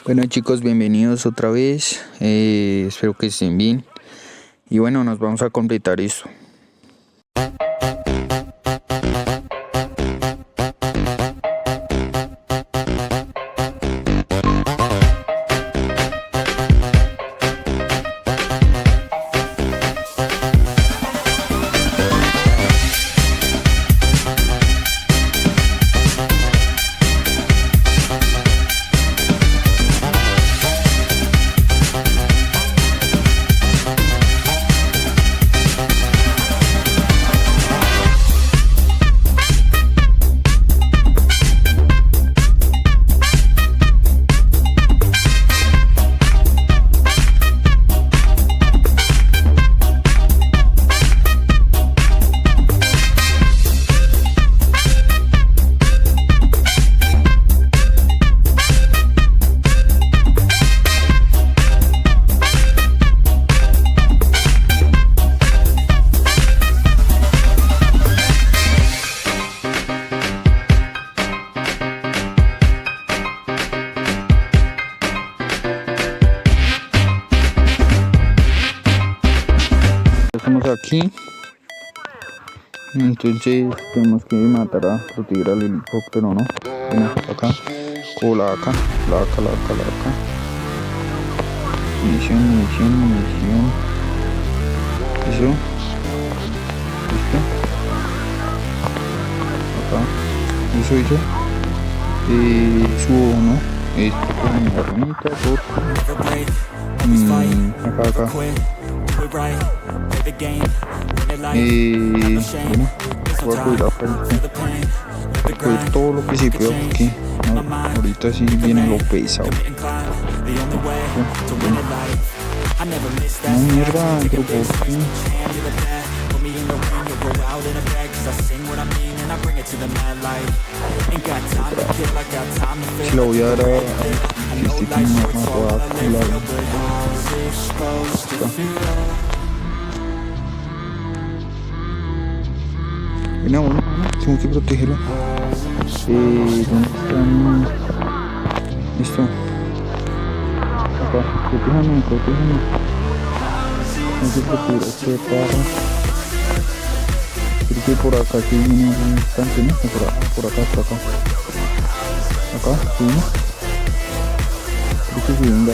Bueno chicos, bienvenidos otra vez, espero que estén bien y bueno, nos vamos a completar esto. Estamos aquí, entonces tenemos que matar a Proteger al helicóptero, ¿no? Ven acá, o la acá. Munición. Eso. ¿Listo? Acá. Eso. Subo, ¿no? Esto con mi armita, por. Acá. Bueno, voy a cuidar todo lo que se pueda porque no, ahorita sí viene lo pesado. No, mierda, pero ¿por qué? Si la voy a dar a este que me mató a colar. Bueno, tengo que protegerlo. ¿Dónde están? Listo. Acá, protéjame. Tengo que proteger este perro. Creo que por acá sí viene un instante, ¿no? Por acá. Acá, sí, ¿no? Creo que sí, venga.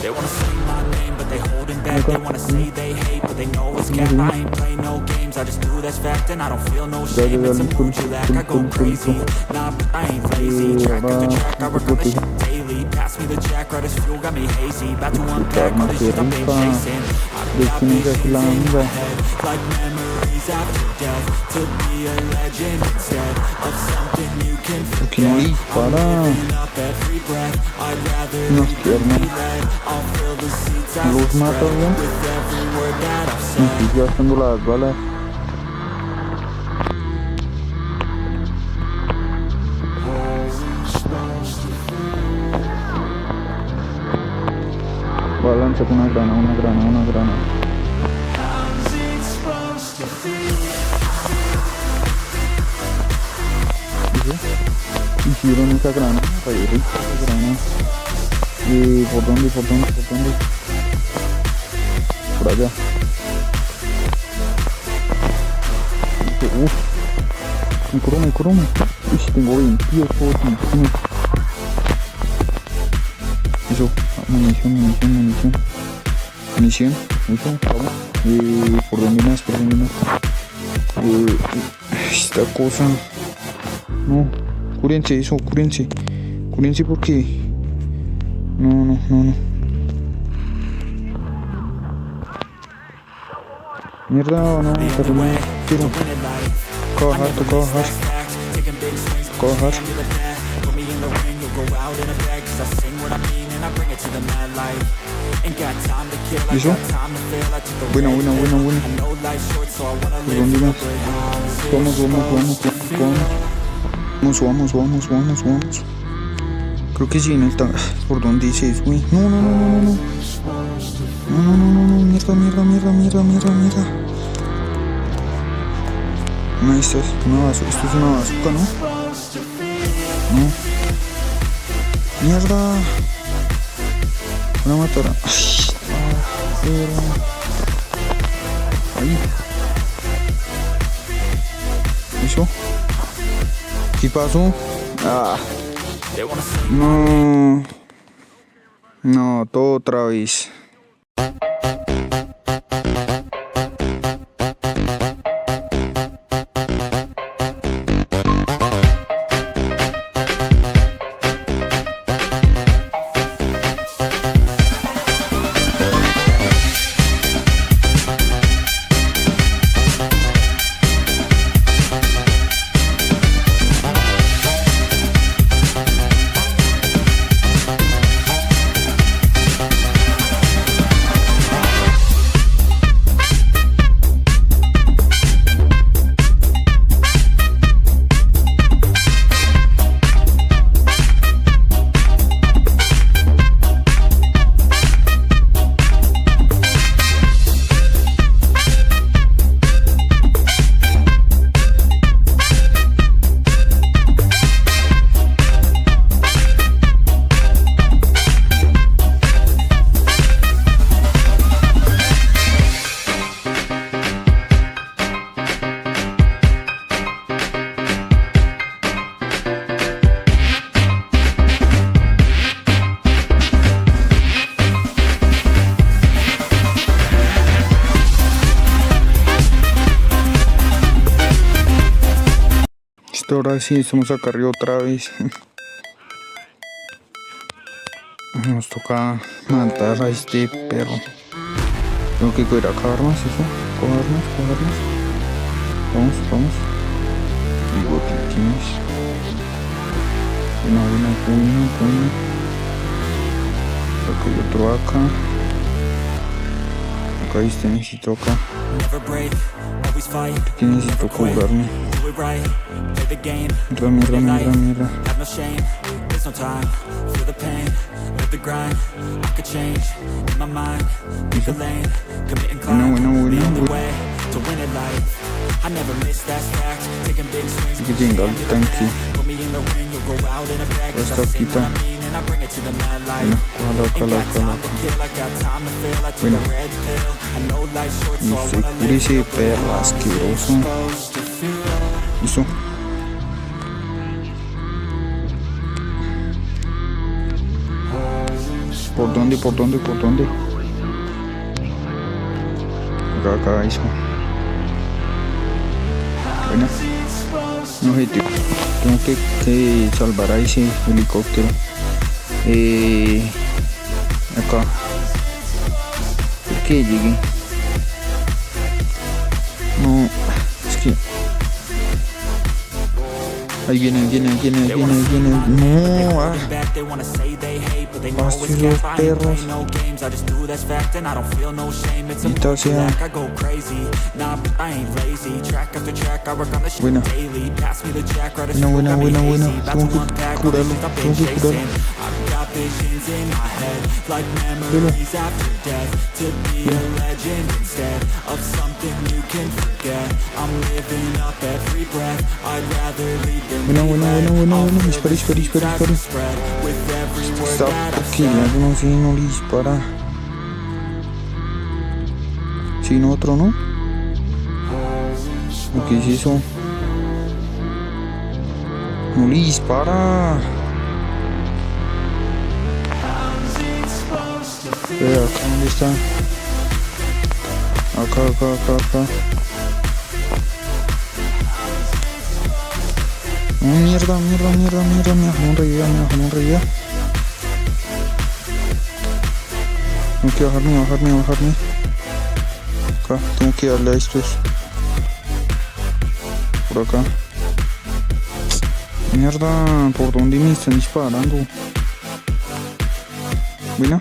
They wanna say my name, but they holding back. They wanna say they hate, but they know it's cap. I ain't play no games, I just do that's fact. And I don't feel no shame, it's a mood you lack. I go crazy, nah, but I ain't lazy. Track after track, I recover shit daily. Pass me the jack, right as fuel, got me hazy. About to unpack all the shit I've been chasing. I've got visions in my head, like memories after death. To be a legend instead of something you can forget. I'm living up every breath, I'd rather than be led. I'll fill the seats I've spread with every word that I've said. Estoy gastando las balas. Voy a lanzar una grana. Hicieron esa grana, rayó rica esa grana. ¿Por dónde? Por allá. Me corome. Uy, tengo 28 botiquines. Eso, munición. Eso, vamos. ¿Por dónde más? Esta cosa. No, cúrense porque. No. Mierda, no, tiro. Cojo bajar. ¿Listo? Bueno. ¿Por dónde más? Vamos. Creo que sí, no está. ¿Por dónde dice eso? Uy, no. Mierda. No, esto es una bazooka, ¿no? No. Mierda. Una matora. Ahí. ¿Eso? ¿Qué pasó? No. No, todo otra vez. Ahora sí, estamos acá arriba otra vez. Nos toca matar a este perro. Tengo que ir a acabarnos eso. Cogernos. Vamos. Digo, tienes. Bueno. Acá hay otro acá. Acá viste, necesito acá. ¿Qué necesito cobrarme? Mierda. Bueno. Que tenga el tanque. Esta quita. Bueno, Bueno. No sé, cúrese, perro asqueroso. Listo. ¿Por dónde? Acá, eso. Bueno. Un objetivo. Tengo que salvar a ese helicóptero. Acá. ¿Por qué llegué? No, es que... Ahí viene. No, Hostia, los perros. Maldita sea. Buena. Tengo que curarlo. Bueno. Dispara. Está porque no sé, no le dispara. Si no, otro, ¿no? ¿Qué es eso? No le dispara. Espera, ¿acá dónde está? Acá. Oh, mierda. Me bajaron realidad. Tengo que bajarme. Acá, tengo que darle a estos. Por acá. Mierda, ¿por dónde me están disparando? Bueno.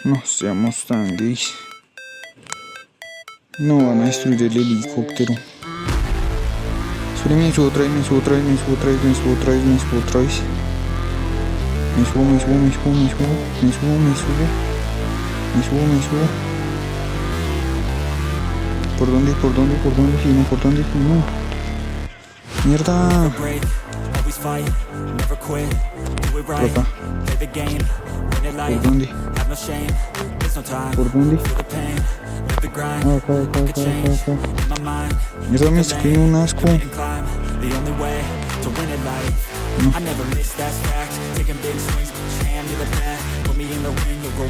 No seamos tan gays. No van a destruir el helicóptero. Esperen, me subo otra vez. Me subo. ¿Por dónde? ¿Por dónde? ¿Por dónde? Si no, ¿por dónde? Si no. Mierda. Por acá. ¿Por dónde? ¿Por dónde? Acá. Mierda, me estoy en un asco.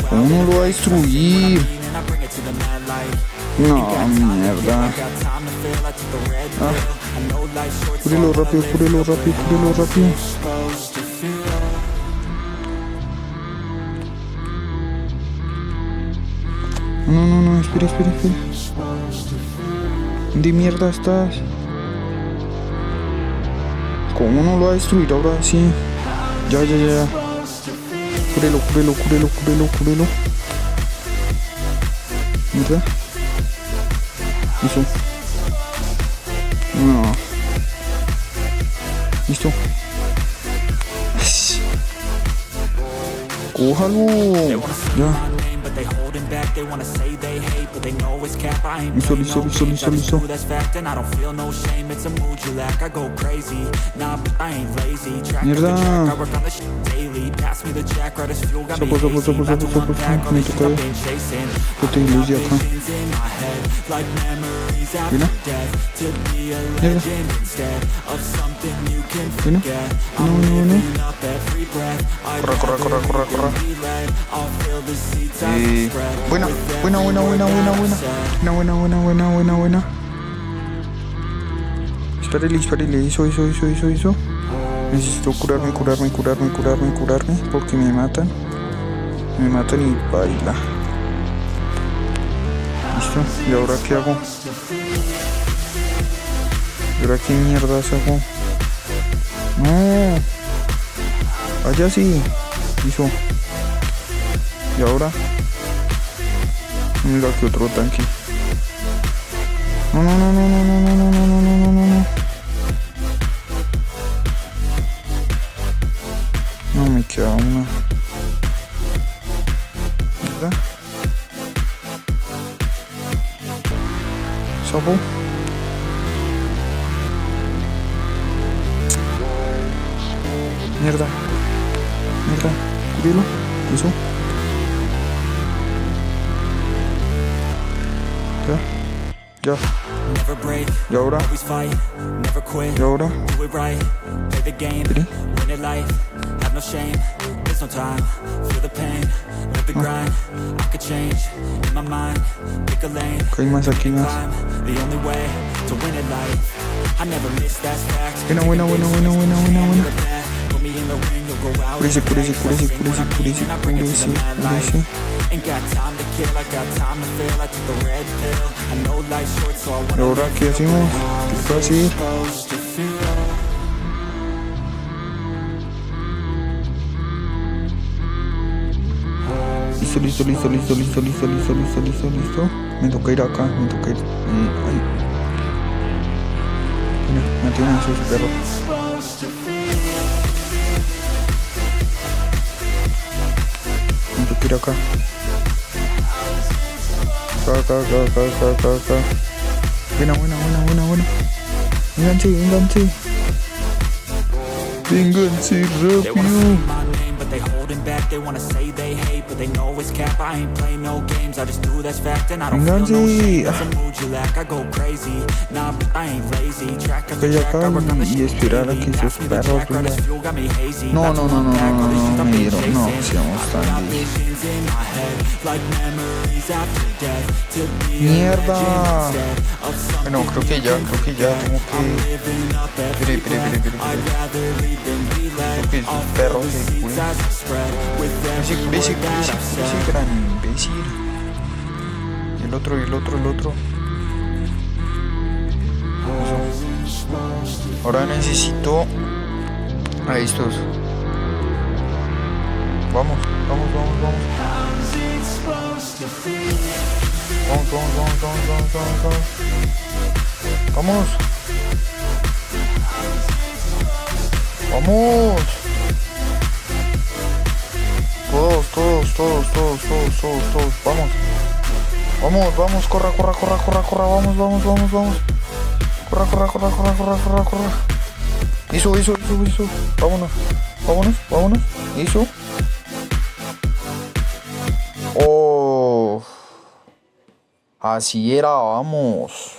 ¿Cómo no lo va a destruir? No, mierda. Cúrelo rápido, cúrelo rápido, cúrelo rápido. No, espera. ¿Dónde mierda estás? ¿Cómo no lo va a destruir ahora sí? Ya. Cúrelo. ¿Mierda? Listo. No. Listo. Cójalo. Ya. Listo. Mierda. Sapo. Me toca protegerlos de acá. ¿Mira? Mierda. Corra. Buena. Espérale. Eso. Necesito curarme. Porque me matan. Y baila. Listo. ¿Y ahora qué hago? ¿Y ahora qué mierdas hago? No. Allá sí. Listo. ¿Y ahora? Mira que otro tanque. No. No me queda una. ¿Verdad? ¿Sapo? Mierda. Cúrelo. Eso. Ya. ¿Y ahora? ¿Qué hay más aquí más? Buena. Cúrese. ¿Y ahora qué hacemos? ¿Qué puedo hacer? Listo. Me toca ir acá. Ay. Mira, me tienen esos perros. Me toca ir acá. Acá. Buena. Vénganse rápido. They holding back, they wanna say they hate, but they know it's cap. I ain't play no games, I just do that's fact. And I don't feel no shame, that's a mood you lack. I go crazy, nah, but I ain't lazy. Track after track, I work on the shit daily. Pass me the jack, right, this fuel got me hazy. No, seamos tan mierda. Bueno, creo que ya tengo que... Espere. Creo que es un perro que cure. Ese gran imbécil. Y el otro. Eso. Ahora necesito a estos. Vamos. Todos, vamos. Vamos, vamos, corra, corra, corra, corra, corra, vamos, vamos, vamos, vamos. Corra, corra, corra, corra, corra, corra, corra. Eso, eso, eso, eso. Vámonos, vámonos, vámonos. Eso. Oh. Así era, vamos.